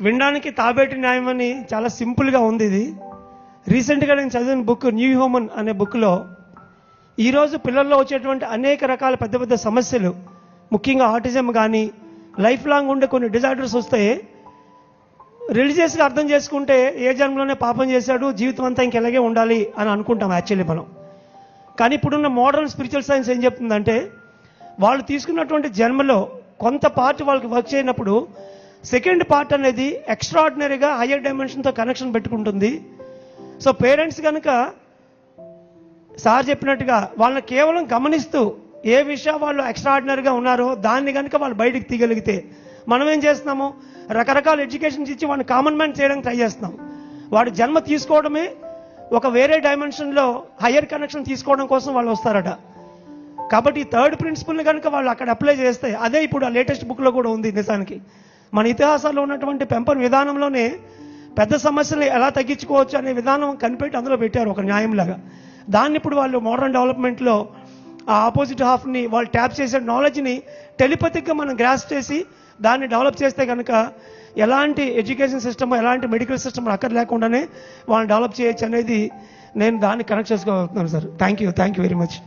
వినడానికి తాబేటి న్యాయం అని చాలా సింపుల్గా ఉంది. ఇది రీసెంట్గా నేను చదివిన బుక్ న్యూ హ్యూమన్ అనే బుక్లో ఈరోజు పిల్లల్లో వచ్చేటువంటి అనేక రకాల పెద్ద పెద్ద సమస్యలు, ముఖ్యంగా ఆటిజం కానీ లైఫ్ లాంగ్ ఉండే కొన్ని డిజార్డర్స్ వస్తే రిలీజియస్గా అర్థం చేసుకుంటే ఏ జన్మలోనే పాపం చేశాడు, జీవితం అంతా ఇంకెలాగే ఉండాలి అని అనుకుంటాం యాక్చువల్లీ మనం. కానీ ఇప్పుడున్న మోడర్న్ స్పిరిచువల్ సైన్స్ ఏం చెప్తుందంటే వాళ్ళు తీసుకున్నటువంటి జన్మలో కొంత పార్ట్ వాళ్ళకి వర్క్ చేయనప్పుడు సెకండ్ పార్ట్ అనేది ఎక్స్ట్రాడినరీగా హయ్యర్ డైమెన్షన్తో కనెక్షన్ పెట్టుకుంటుంది. సో పేరెంట్స్ కనుక సార్ చెప్పినట్టుగా వాళ్ళని కేవలం గమనిస్తూ ఏ విషయం వాళ్ళు ఎక్స్ట్రాడినరీగా ఉన్నారో దాన్ని కనుక వాళ్ళు బయటికి తీయగలిగితే, మనం ఏం చేస్తున్నాము, రకరకాల ఎడ్యుకేషన్స్ ఇచ్చి వాడిని కామన్ మ్యాన్ చేయడానికి ట్రై చేస్తున్నాం. వాడు జన్మ తీసుకోవడమే ఒక వేరే డైమెన్షన్లో హయ్యర్ కనెక్షన్ తీసుకోవడం కోసం వాళ్ళు వస్తారట. కాబట్టి ఈ థర్డ్ ప్రిన్సిపల్ని కనుక వాళ్ళు అక్కడ అప్లై చేస్తే, అదే ఇప్పుడు ఆ లేటెస్ట్ బుక్లో కూడా ఉంది. నిజానికి మన ఇతిహాసాల్లో ఉన్నటువంటి పెంపన విధానంలోనే పెద్ద సమస్యలు ఎలా తగ్గించుకోవచ్చు అనే విధానం కనిపెట్టి అందులో పెట్టారు ఒక న్యాయంలాగా. దాన్ని ఇప్పుడు వాళ్ళు మోడర్న్ డెవలప్మెంట్లో ఆ ఆపోజిట్ హాఫ్ని వాళ్ళు ట్యాప్ చేసే నాలెడ్జ్ని టెలిపతిక్గా మనం గ్రాస్ చేసి దాన్ని డెవలప్ చేస్తే కనుక ఎలాంటి ఎడ్యుకేషన్ సిస్టమ్, ఎలాంటి మెడికల్ సిస్టమ్ అక్కర్ లేకుండానే వాళ్ళని డెవలప్ చేయొచ్చు అనేది నేను దాన్ని కనెక్ట్ చేసుకోగలుగుతున్నాను sir. Thank you very much.